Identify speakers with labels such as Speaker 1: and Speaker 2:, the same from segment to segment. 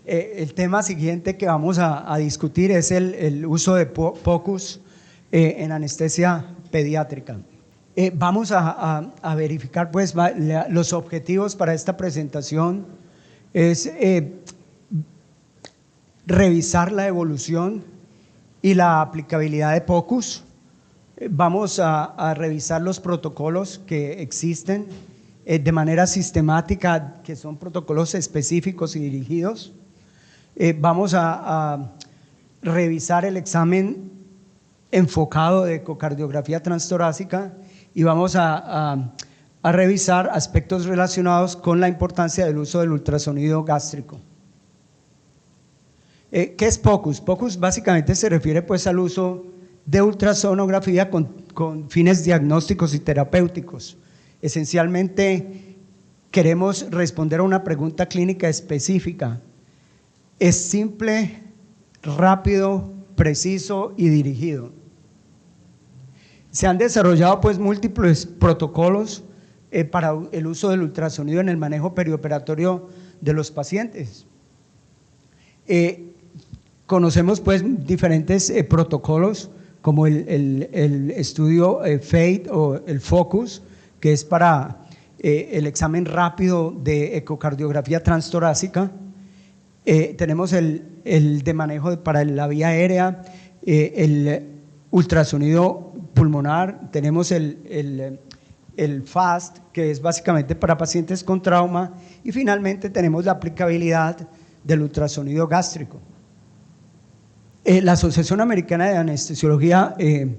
Speaker 1: El tema siguiente que vamos a discutir es el uso de POCUS en anestesia pediátrica. Vamos a verificar pues los objetivos para esta presentación. Es revisar la evolución y la aplicabilidad de POCUS. Vamos a revisar los protocolos que existen de manera sistemática, que son protocolos específicos y dirigidos. Vamos a revisar el examen enfocado de ecocardiografía transtorácica y vamos a revisar aspectos relacionados con la importancia del uso del ultrasonido gástrico. ¿Qué es POCUS? POCUS básicamente se refiere pues al uso de ultrasonografía con fines diagnósticos y terapéuticos. Esencialmente queremos responder a una pregunta clínica específica. Es simple, rápido, preciso y dirigido. Se han desarrollado pues múltiples protocolos para el uso del ultrasonido en el manejo perioperatorio de los pacientes. Conocemos pues diferentes protocolos como el estudio FATE o el FOCUS, que es para el examen rápido de ecocardiografía transtorácica. Tenemos el de manejo para la vía aérea, el ultrasonido pulmonar, tenemos el FAST, que es básicamente para pacientes con trauma, y finalmente tenemos la aplicabilidad del ultrasonido gástrico. La Asociación Americana de Anestesiología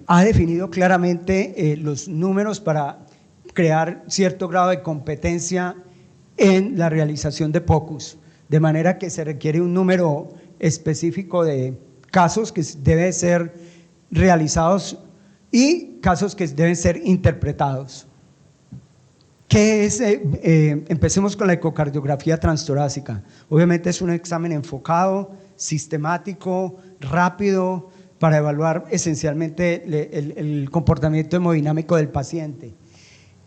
Speaker 1: ha definido claramente los números para crear cierto grado de competencia en la realización de POCUS, de manera que se requiere un número específico de casos que deben ser realizados y casos que deben ser interpretados. ¿Qué es? Empecemos con la ecocardiografía transtorácica. Obviamente es un examen enfocado, sistemático, rápido, para evaluar esencialmente el comportamiento hemodinámico del paciente.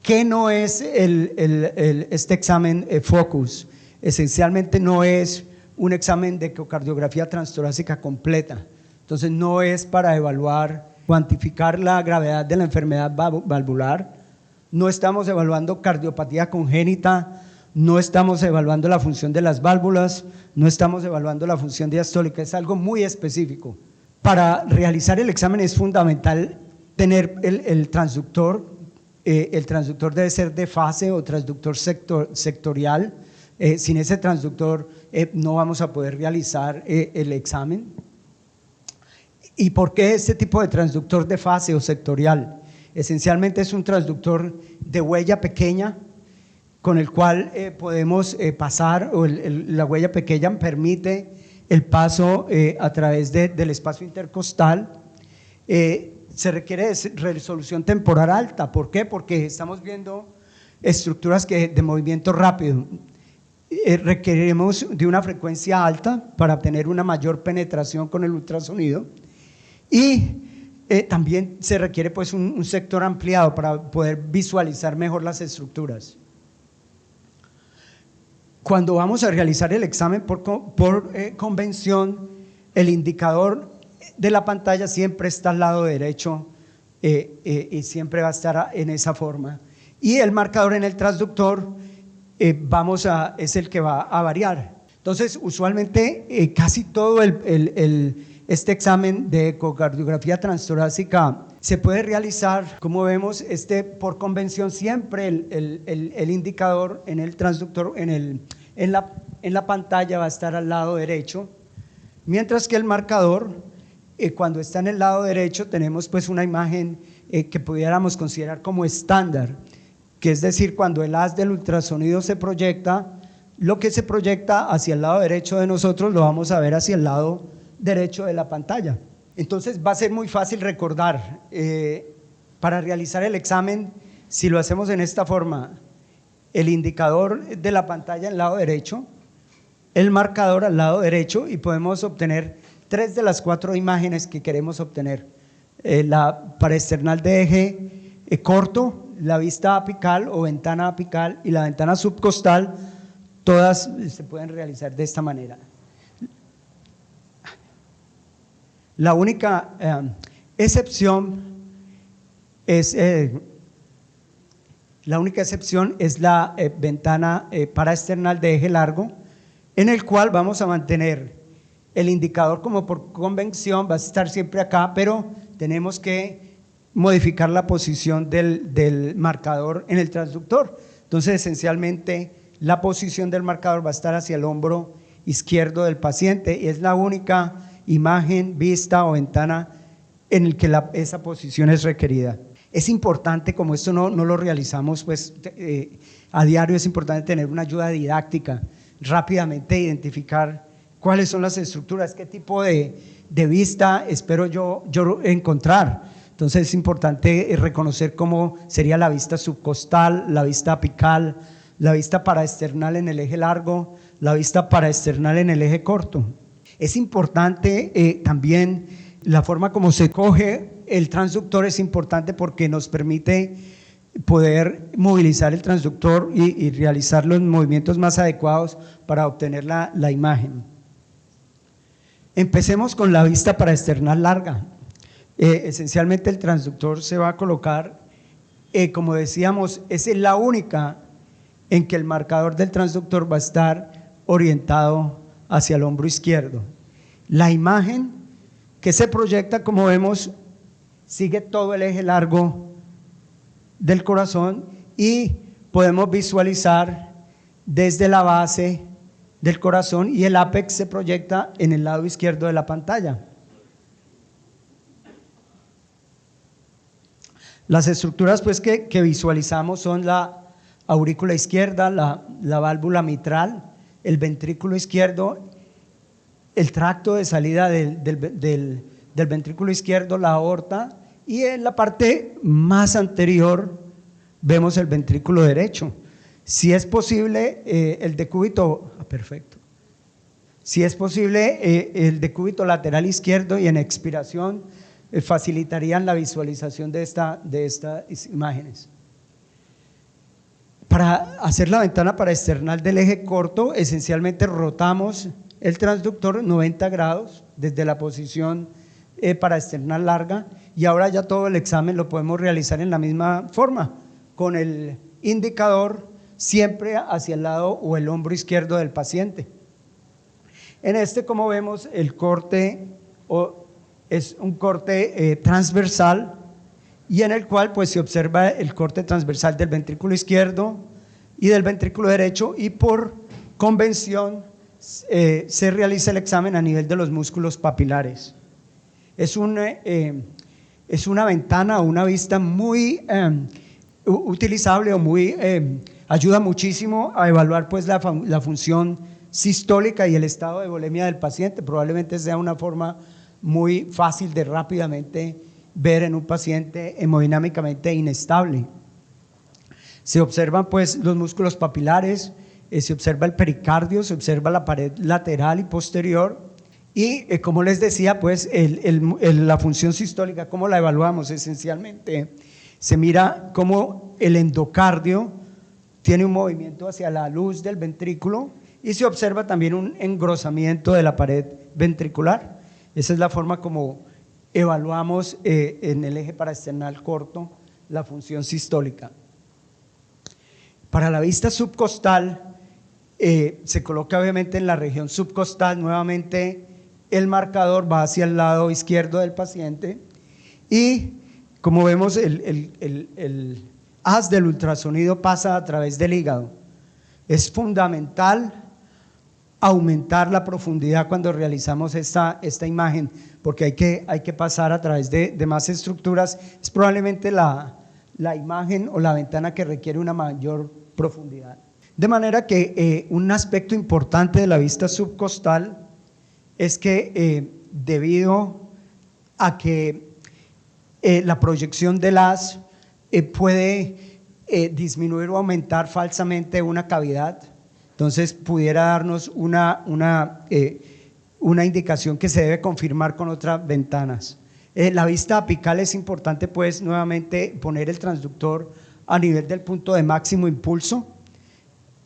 Speaker 1: ¿Qué no es este examen FOCUS? Esencialmente no es un examen de ecocardiografía transtorácica completa, entonces no es para evaluar, cuantificar la gravedad de la enfermedad valvular, no estamos evaluando cardiopatía congénita, no estamos evaluando la función de las válvulas, no estamos evaluando la función diastólica, es algo muy específico. Para realizar el examen es fundamental tener el transductor debe ser de fase o transductor sectorial. Sin ese transductor no vamos a poder realizar el examen. ¿Y por qué este tipo de transductor de fase o sectorial? Esencialmente es un transductor de huella pequeña con el cual podemos pasar, o la huella pequeña permite el paso a través del espacio intercostal. Se requiere de resolución temporal alta. ¿Por qué? Porque estamos viendo estructuras de movimiento rápido. Requerimos de una frecuencia alta para obtener una mayor penetración con el ultrasonido y también se requiere pues un sector ampliado para poder visualizar mejor las estructuras. Cuando vamos a realizar el examen por convención, el indicador de la pantalla siempre está al lado derecho y siempre va a estar en esa forma, y el marcador en el transductor es el que va a variar. Entonces usualmente casi todo este examen de ecocardiografía transtorácica se puede realizar, como vemos, por convención siempre el indicador en el transductor, en la pantalla va a estar al lado derecho, mientras que el marcador, cuando está en el lado derecho, tenemos pues una imagen que pudiéramos considerar como estándar, que es decir, cuando el haz del ultrasonido se proyecta, lo que se proyecta hacia el lado derecho de nosotros lo vamos a ver hacia el lado derecho de la pantalla. Entonces va a ser muy fácil recordar, para realizar el examen, si lo hacemos en esta forma: el indicador de la pantalla al lado derecho, el marcador al lado derecho, y podemos obtener 3 de las 4 imágenes que queremos obtener: la paraesternal de eje corto, la vista apical o ventana apical y la ventana subcostal. Todas se pueden realizar de esta manera. La única excepción es la ventana paraesternal de eje largo, en el cual vamos a mantener el indicador como por convención, va a estar siempre acá, pero tenemos que modificar la posición del marcador en el transductor. Entonces, esencialmente, la posición del marcador va a estar hacia el hombro izquierdo del paciente y es la única imagen, vista o ventana en el que esa posición es requerida. Es importante, como esto no lo realizamos pues, a diario, es importante tener una ayuda didáctica, rápidamente identificar cuáles son las estructuras, qué tipo de vista espero yo encontrar. Entonces es importante reconocer cómo sería la vista subcostal, la vista apical, la vista paraesternal en el eje largo, la vista paraesternal en el eje corto. Es importante también la forma como se coge el transductor, es importante porque nos permite poder movilizar el transductor y realizar los movimientos más adecuados para obtener la imagen. Empecemos con la vista paraesternal larga. Esencialmente el transductor se va a colocar, como decíamos, es la única en que el marcador del transductor va a estar orientado hacia el hombro izquierdo. La imagen que se proyecta, como vemos, sigue todo el eje largo del corazón y podemos visualizar desde la base del corazón y el ápex se proyecta en el lado izquierdo de la pantalla. Las estructuras pues que visualizamos son la aurícula izquierda, la válvula mitral, el ventrículo izquierdo, el tracto de salida del ventrículo izquierdo, la aorta, y en la parte más anterior vemos el ventrículo derecho. Si es posible, el decúbito, perfecto. Si es posible, el decúbito lateral izquierdo y en expiración facilitarían la visualización de estas imágenes. Para hacer la ventana paraesternal del eje corto, esencialmente rotamos el transductor 90 grados desde la posición paraesternal larga y ahora ya todo el examen lo podemos realizar en la misma forma, con el indicador siempre hacia el lado o el hombro izquierdo del paciente. En este, como vemos, el corte es un corte transversal y en el cual pues se observa el corte transversal del ventrículo izquierdo y del ventrículo derecho y por convención se realiza el examen a nivel de los músculos papilares. Es una ventana o una vista muy utilizable o muy ayuda muchísimo a evaluar pues la función sistólica y el estado de volemia del paciente. Probablemente sea una forma muy fácil de rápidamente ver en un paciente hemodinámicamente inestable. Se observan pues los músculos papilares, se observa el pericardio, se observa la pared lateral y posterior y como les decía pues la función sistólica, ¿cómo la evaluamos? Esencialmente se mira cómo el endocardio tiene un movimiento hacia la luz del ventrículo y se observa también un engrosamiento de la pared ventricular. Esa es la forma como evaluamos en el eje paraesternal corto la función sistólica. Para la vista subcostal se coloca obviamente en la región subcostal, nuevamente el marcador va hacia el lado izquierdo del paciente y como vemos el haz del ultrasonido pasa a través del hígado. Es fundamental aumentar la profundidad cuando realizamos esta imagen porque hay que pasar a través de más estructuras. Es probablemente la imagen o la ventana que requiere una mayor profundidad. De manera que un aspecto importante de la vista subcostal es que debido a que la proyección del haz puede disminuir o aumentar falsamente una cavidad, entonces pudiera darnos una indicación que se debe confirmar con otras ventanas. La vista apical es importante pues nuevamente poner el transductor a nivel del punto de máximo impulso,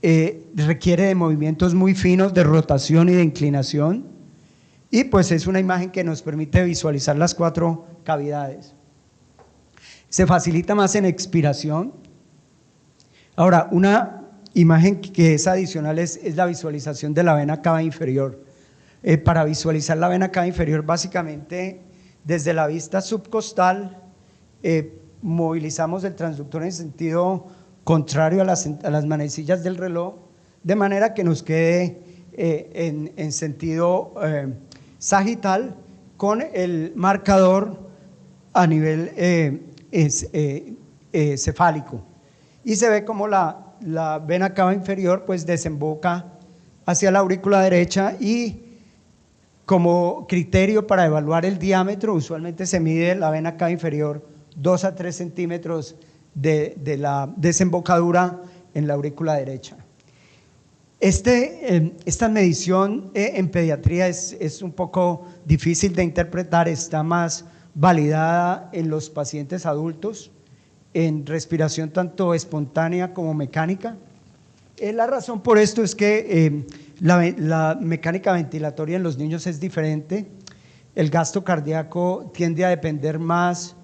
Speaker 1: requiere de movimientos muy finos de rotación y de inclinación Y pues es una imagen que nos permite visualizar las 4 cavidades. Se facilita más en expiración. Ahora, una imagen que es adicional es la visualización de la vena cava inferior. Para visualizar la vena cava inferior, básicamente desde la vista subcostal movilizamos el transductor en sentido contrario a las manecillas del reloj, de manera que nos quede en sentido sagital, con el marcador a nivel cefálico, y se ve como la vena cava inferior pues desemboca hacia la aurícula derecha, y como criterio para evaluar el diámetro usualmente se mide la vena cava inferior 2 a 3 centímetros de la desembocadura en la aurícula derecha. Esta medición en pediatría es un poco difícil de interpretar, está más validada en los pacientes adultos, en respiración tanto espontánea como mecánica. La razón por esto es que la mecánica ventilatoria en los niños es diferente. El gasto cardíaco tiende a depender más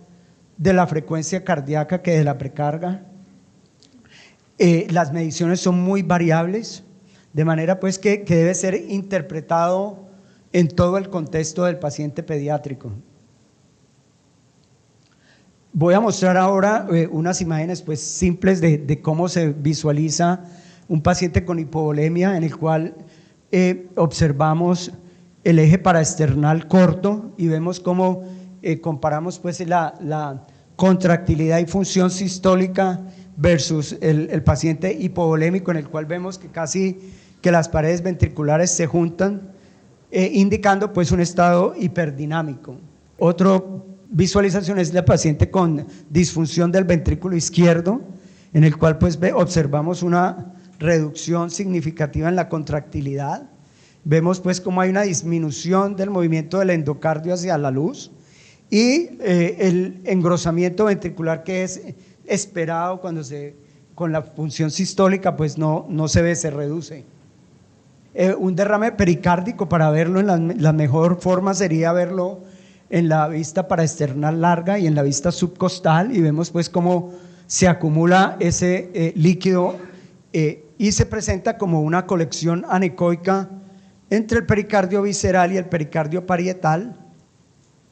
Speaker 1: de la frecuencia cardíaca que de la precarga. Las mediciones son muy variables, de manera pues que debe ser interpretado en todo el contexto del paciente pediátrico. Voy a mostrar ahora unas imágenes pues simples de cómo se visualiza un paciente con hipovolemia, en el cual observamos el eje paraesternal corto y vemos cómo comparamos pues la contractilidad y función sistólica versus el paciente hipovolémico, en el cual vemos que casi que las paredes ventriculares se juntan, indicando pues un estado hiperdinámico. Otra visualización es la paciente con disfunción del ventrículo izquierdo, en el cual pues observamos una reducción significativa en la contractilidad. Vemos pues cómo hay una disminución del movimiento del endocardio hacia la luz, y el engrosamiento ventricular que es esperado con la función sistólica pues no se ve, se reduce. Un derrame pericárdico, para verlo en la mejor forma sería verlo en la vista paraesternal larga y en la vista subcostal, y vemos pues cómo se acumula ese líquido y se presenta como una colección anecoica entre el pericardio visceral y el pericardio parietal.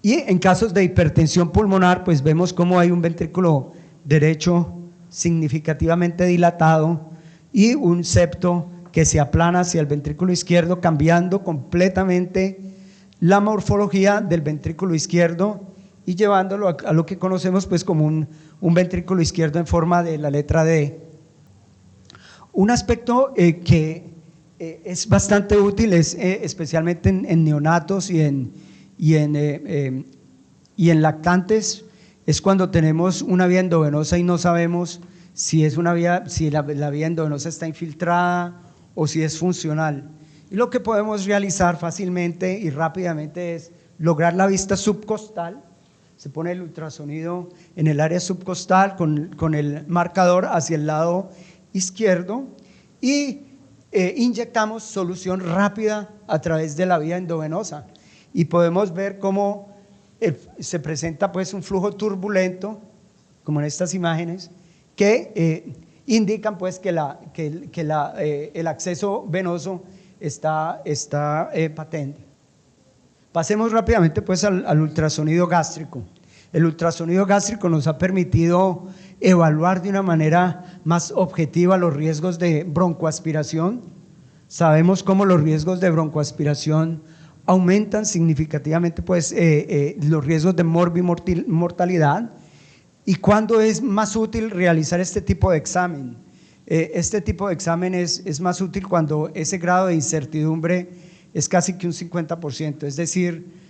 Speaker 1: Y en casos de hipertensión pulmonar pues vemos cómo hay un ventrículo derecho significativamente dilatado y un septo que se aplana hacia el ventrículo izquierdo, cambiando completamente la morfología del ventrículo izquierdo y llevándolo a lo que conocemos pues como un ventrículo izquierdo en forma de la letra D. Un aspecto que es bastante útil es especialmente en neonatos y en lactantes, es cuando tenemos una vía endovenosa y no sabemos si la vía endovenosa está infiltrada o si es funcional. Y lo que podemos realizar fácilmente y rápidamente es lograr la vista subcostal. Se pone el ultrasonido en el área subcostal con el marcador hacia el lado izquierdo, y inyectamos solución rápida a través de la vía endovenosa, y podemos ver cómo se presenta pues un flujo turbulento, como en estas imágenes, que indican pues que el acceso venoso está patente. Pasemos rápidamente pues al ultrasonido gástrico. El ultrasonido gástrico nos ha permitido evaluar de una manera más objetiva los riesgos de broncoaspiración. Sabemos cómo los riesgos de broncoaspiración aumentan significativamente pues los riesgos de morbimortalidad. ¿Y cuándo es más útil realizar este tipo de examen? Este tipo de examen es más útil cuando ese grado de incertidumbre es casi que un 50%, es decir,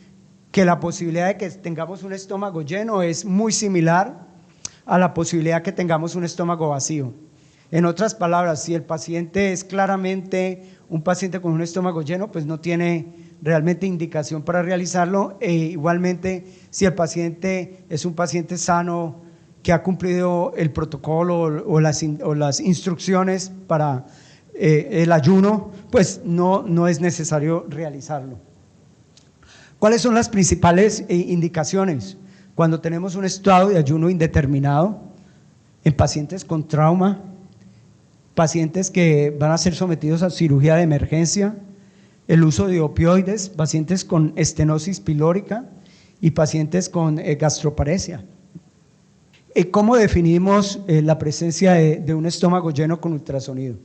Speaker 1: que la posibilidad de que tengamos un estómago lleno es muy similar a la posibilidad que tengamos un estómago vacío. En otras palabras, si el paciente es claramente un paciente con un estómago lleno, pues no tiene realmente indicación para realizarlo, e igualmente si el paciente es un paciente sano que ha cumplido el protocolo o las instrucciones para el ayuno, pues no es necesario realizarlo. ¿Cuáles son las principales indicaciones? Cuando tenemos un estado de ayuno indeterminado, en pacientes con trauma, pacientes que van a ser sometidos a cirugía de emergencia, el uso de opioides, pacientes con estenosis pilórica y pacientes con gastroparesia. ¿Cómo definimos la presencia de un estómago lleno con ultrasonido?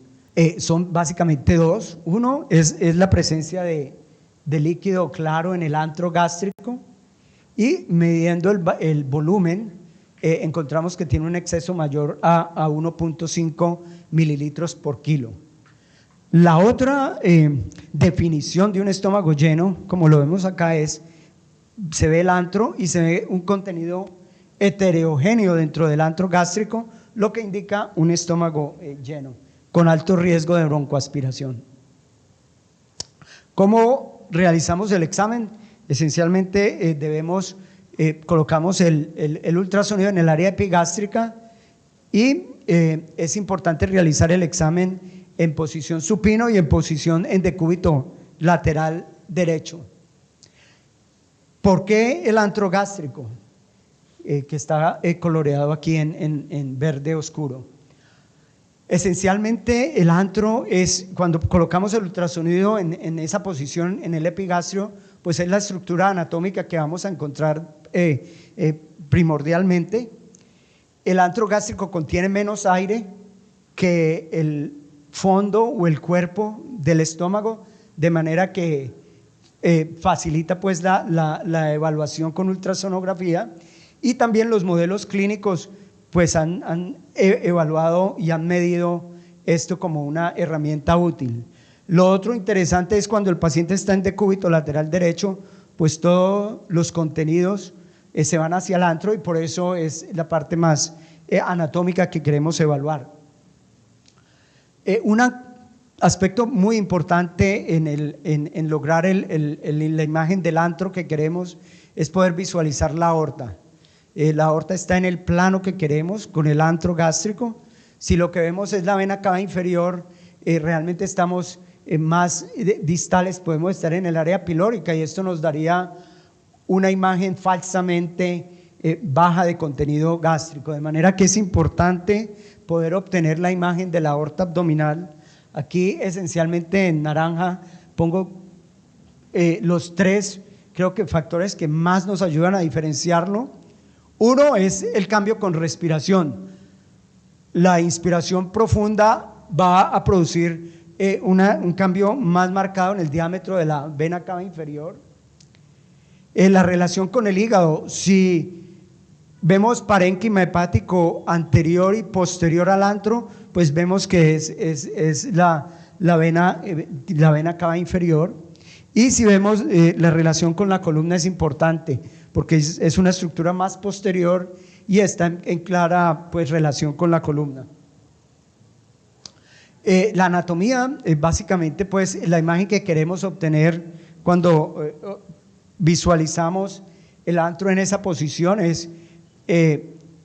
Speaker 1: Son básicamente dos. Uno es la presencia de líquido claro en el antro gástrico, y midiendo el volumen encontramos que tiene un exceso mayor a 1.5 mililitros por kilo. La otra definición de un estómago lleno, como lo vemos acá, se ve el antro y se ve un contenido heterogéneo dentro del antro gástrico, lo que indica un estómago lleno, con alto riesgo de broncoaspiración. ¿Cómo realizamos el examen? Esencialmente colocamos el ultrasonido en el área epigástrica y es importante realizar el examen en posición supino y en posición en decúbito lateral derecho. ¿Por qué el antro gástrico? Que está coloreado aquí en verde oscuro. Esencialmente el antro es, cuando colocamos el ultrasonido en esa posición en el epigastrio, pues es la estructura anatómica que vamos a encontrar primordialmente. El antro gástrico contiene menos aire que el fondo o el cuerpo del estómago, de manera que facilita pues la evaluación con ultrasonografía, y también los modelos clínicos pues han evaluado y han medido esto como una herramienta útil. Lo otro interesante es cuando el paciente está en decúbito lateral derecho, pues todos los contenidos se van hacia el antro, y por eso es la parte más anatómica que queremos evaluar. Un aspecto muy importante en lograr la imagen del antro que queremos es poder visualizar la aorta. La aorta está en el plano que queremos con el antro gástrico. Si lo que vemos es la vena cava inferior, realmente estamos más distales, podemos estar en el área pilórica, y esto nos daría una imagen falsamente baja de contenido gástrico, de manera que es importante poder obtener la imagen de la aorta abdominal. Aquí esencialmente en naranja pongo los tres, creo que factores que más nos ayudan a diferenciarlo. Uno es el cambio con respiración. La inspiración profunda va a producir un cambio más marcado en el diámetro de la vena cava inferior. La relación con el hígado, si vemos parénquima hepático anterior y posterior al antro, pues vemos que es la vena cava inferior. Y si vemos la relación con la columna, es importante porque es una estructura más posterior y está en clara pues relación con la columna. La anatomía, básicamente pues la imagen que queremos obtener cuando visualizamos el antro en esa posición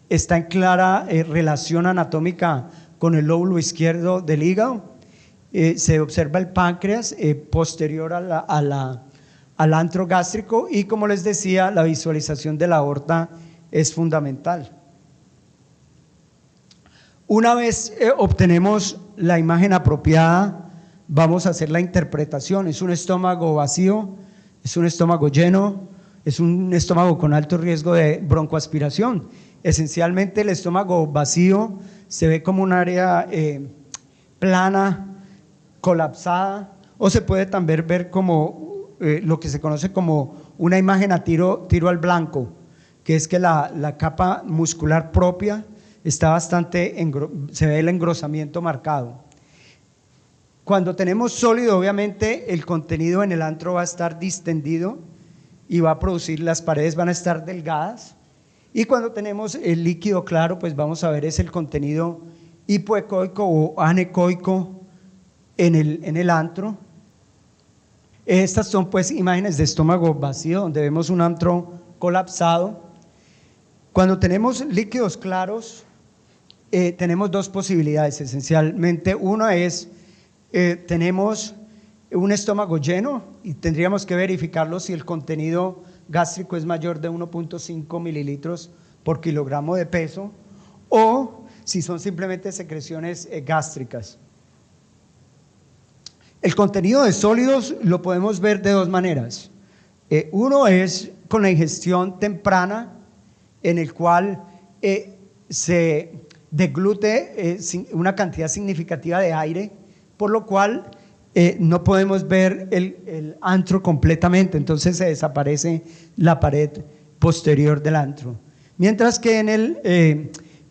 Speaker 1: está en clara relación anatómica con el lóbulo izquierdo del hígado. Se observa el páncreas posterior al antro gástrico, y como les decía, la visualización de la aorta es fundamental. Una vez obtenemos la imagen apropiada, vamos a hacer la interpretación. ¿Es un estómago vacío? ¿Es un estómago lleno? ¿Es un estómago con alto riesgo de broncoaspiración? Esencialmente el estómago vacío se ve como un área plana, colapsada, o se puede también ver como lo que se conoce como una imagen a tiro al blanco, que es que la capa muscular propia está se ve el engrosamiento marcado. Cuando tenemos sólido, obviamente el contenido en el antro va a estar distendido y va a producir, las paredes van a estar delgadas, y cuando tenemos el líquido claro, pues vamos a ver es el contenido hipoecoico o anecoico en el antro. Estas son pues imágenes de estómago vacío, donde vemos un antro colapsado. Cuando tenemos líquidos claros, tenemos dos posibilidades esencialmente. Una es, tenemos un estómago lleno y tendríamos que verificarlo si el contenido gástrico es mayor de 1.5 mililitros por kilogramo de peso o si son simplemente secreciones gástricas. El contenido de sólidos lo podemos ver de dos maneras. Uno es con la ingestión temprana, en el cual se deglute una cantidad significativa de aire, por lo cual no podemos ver el antro completamente, entonces se desaparece la pared posterior del antro. Mientras que en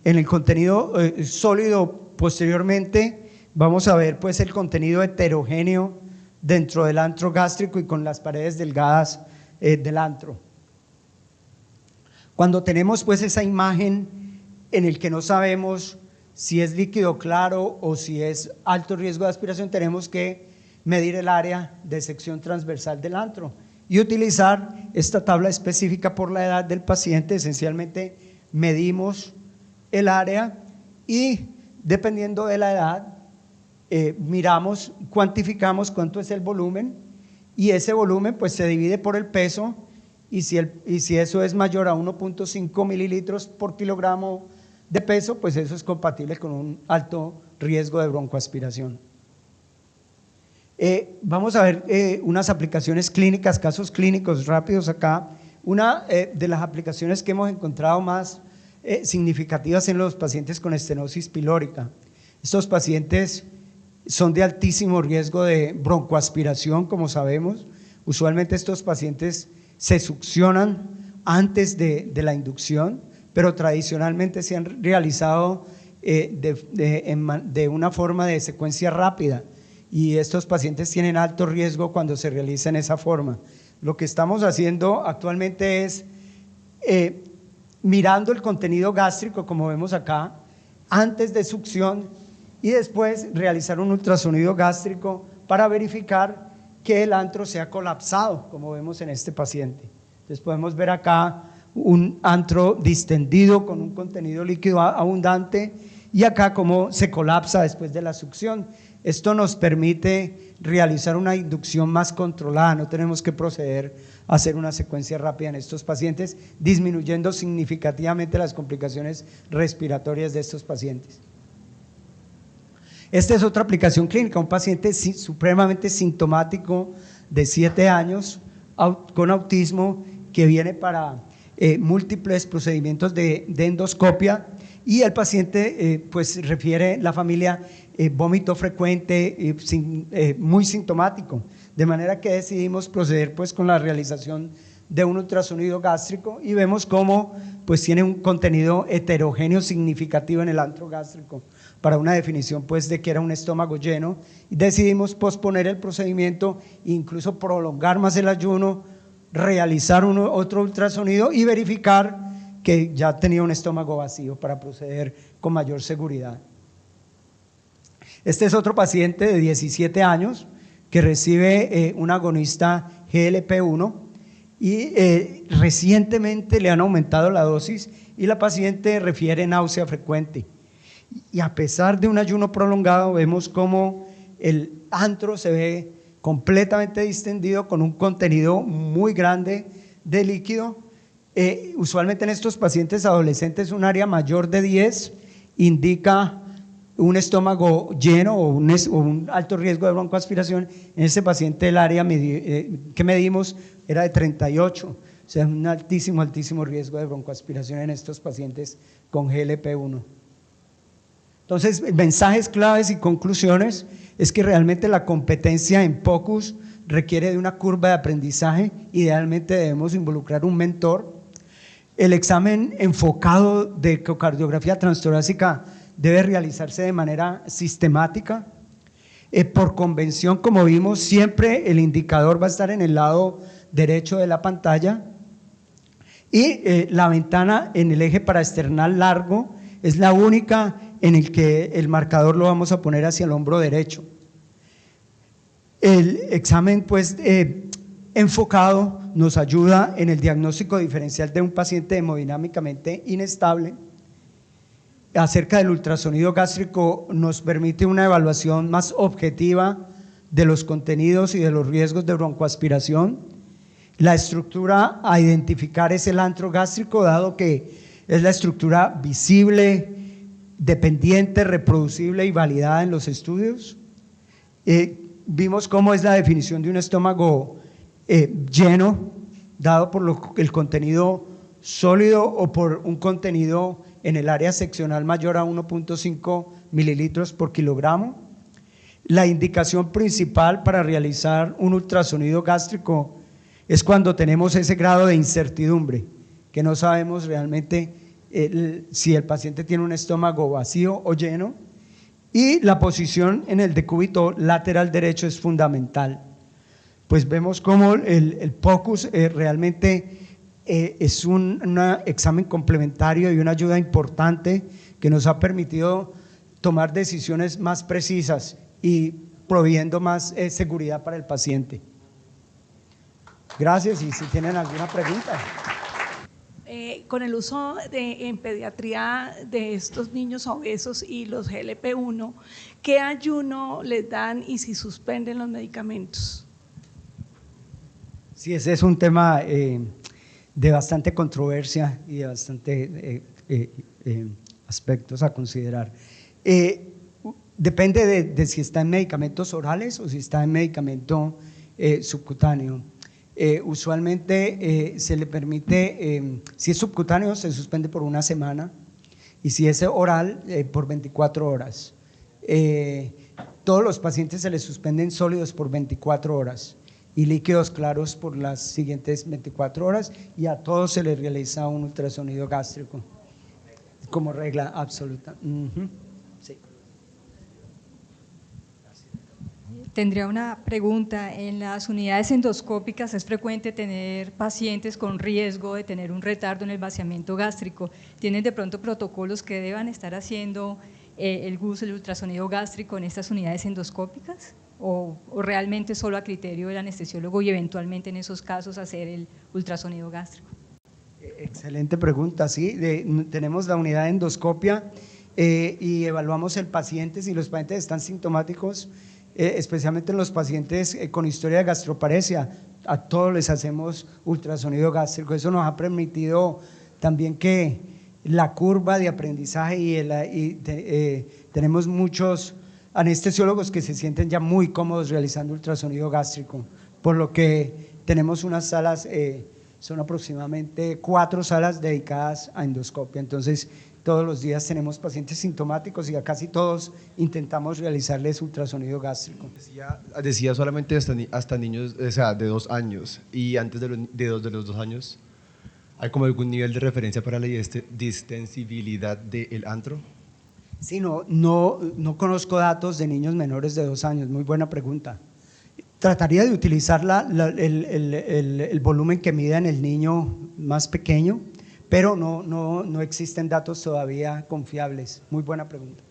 Speaker 1: el contenido sólido posteriormente vamos a ver pues el contenido heterogéneo dentro del antro gástrico y con las paredes delgadas del antro. Cuando tenemos pues esa imagen en el que no sabemos si es líquido claro o si es alto riesgo de aspiración, tenemos que medir el área de sección transversal del antro y utilizar esta tabla específica por la edad del paciente. Esencialmente medimos el área y dependiendo de la edad miramos, cuantificamos cuánto es el volumen y ese volumen pues se divide por el peso y si eso es mayor a 1.5 mililitros por kilogramo de peso, pues eso es compatible con un alto riesgo de broncoaspiración. Vamos a ver unas aplicaciones clínicas, casos clínicos rápidos acá. Una de las aplicaciones que hemos encontrado más significativas en los pacientes con estenosis pilórica. Estos pacientes son de altísimo riesgo de broncoaspiración, como sabemos. Usualmente estos pacientes se succionan antes de la inducción, pero tradicionalmente se han realizado de una forma de secuencia rápida y estos pacientes tienen alto riesgo cuando se realiza en esa forma. Lo que estamos haciendo actualmente es mirando el contenido gástrico, como vemos acá, antes de succión y después realizar un ultrasonido gástrico para verificar que el antro se ha colapsado, como vemos en este paciente. Entonces podemos ver acá un antro distendido con un contenido líquido abundante y acá cómo se colapsa después de la succión. Esto nos permite realizar una inducción más controlada, no tenemos que proceder a hacer una secuencia rápida en estos pacientes, disminuyendo significativamente las complicaciones respiratorias de estos pacientes. Esta es otra aplicación clínica, un paciente supremamente sintomático de 7 años con autismo que viene para múltiples procedimientos de endoscopia y el paciente pues refiere la familia vómito frecuente, muy sintomático, de manera que decidimos proceder pues con la realización de un ultrasonido gástrico y vemos cómo pues tiene un contenido heterogéneo significativo en el antro gástrico para una definición pues de que era un estómago lleno y decidimos posponer el procedimiento e incluso prolongar más el ayuno, realizar otro ultrasonido y verificar que ya tenía un estómago vacío para proceder con mayor seguridad. Este es otro paciente de 17 años que recibe un agonista GLP-1 y recientemente le han aumentado la dosis y la paciente refiere náusea frecuente. Y a pesar de un ayuno prolongado vemos cómo el antro se ve completamente distendido con un contenido muy grande de líquido. Usualmente en estos pacientes adolescentes un área mayor de 10 indica un estómago lleno o un alto riesgo de broncoaspiración. En ese paciente el área que medimos era de 38, o sea, un altísimo riesgo de broncoaspiración en estos pacientes con GLP-1. Entonces, mensajes claves y conclusiones es que realmente la competencia en POCUS requiere de una curva de aprendizaje, idealmente debemos involucrar un mentor. El examen enfocado de ecocardiografía transtorácica debe realizarse de manera sistemática. Por convención, como vimos, siempre el indicador va a estar en el lado derecho de la pantalla y la ventana en el eje paraesternal largo es la única en el que el marcador lo vamos a poner hacia el hombro derecho. El examen pues enfocado nos ayuda en el diagnóstico diferencial de un paciente hemodinámicamente inestable. Acerca del ultrasonido gástrico nos permite una evaluación más objetiva de los contenidos y de los riesgos de broncoaspiración. La estructura a identificar es el antro gástrico, dado que es la estructura visible, dependiente, reproducible y validada en los estudios. Vimos cómo es la definición de un estómago lleno, dado por el contenido sólido o por un contenido en el área seccional mayor a 1.5 mililitros por kilogramo. La indicación principal para realizar un ultrasonido gástrico es cuando tenemos ese grado de incertidumbre, que no sabemos realmente si el paciente tiene un estómago vacío o lleno, y la posición en el decúbito lateral derecho es fundamental. Pues vemos cómo el POCUS realmente es un examen complementario y una ayuda importante que nos ha permitido tomar decisiones más precisas y proviendo más seguridad para el paciente. Gracias, y si tienen alguna pregunta.
Speaker 2: Con el uso en pediatría de estos niños obesos y los GLP-1, ¿qué ayuno les dan y si suspenden los medicamentos?
Speaker 1: Sí, ese es un tema de bastante controversia y de bastante aspectos a considerar. Depende de si está en medicamentos orales o si está en medicamento subcutáneo. Usualmente se le permite, si es subcutáneo se suspende por una semana y si es oral por 24 horas. Todos los pacientes se les suspenden sólidos por 24 horas y líquidos claros por las siguientes 24 horas y a todos se les realiza un ultrasonido gástrico como regla absoluta. Sí.
Speaker 3: Tendría una pregunta. En las unidades endoscópicas es frecuente tener pacientes con riesgo de tener un retardo en el vaciamiento gástrico. ¿Tienen de pronto protocolos que deban estar haciendo el GUS, el ultrasonido gástrico en estas unidades endoscópicas? ¿O realmente solo a criterio del anestesiólogo y eventualmente en esos casos hacer el ultrasonido gástrico?
Speaker 1: Excelente pregunta, sí. Tenemos la unidad de endoscopia y evaluamos el paciente. Si los pacientes están sintomáticos, especialmente en los pacientes con historia de gastroparesia, a todos les hacemos ultrasonido gástrico. Eso nos ha permitido también que la curva de aprendizaje tenemos muchos anestesiólogos que se sienten ya muy cómodos realizando ultrasonido gástrico, por lo que tenemos unas salas, son aproximadamente 4 salas dedicadas a endoscopia. Entonces todos los días tenemos pacientes sintomáticos y a casi todos intentamos realizarles ultrasonido gástrico.
Speaker 4: Decía solamente hasta niños, o sea, de 2 años, y antes de los 2 años, ¿hay como algún nivel de referencia para la distensibilidad del antro?
Speaker 1: Sí, no conozco datos de niños menores de 2 años, muy buena pregunta. Trataría de utilizar el volumen que mida en el niño más pequeño, pero no existen datos todavía confiables. Muy buena pregunta.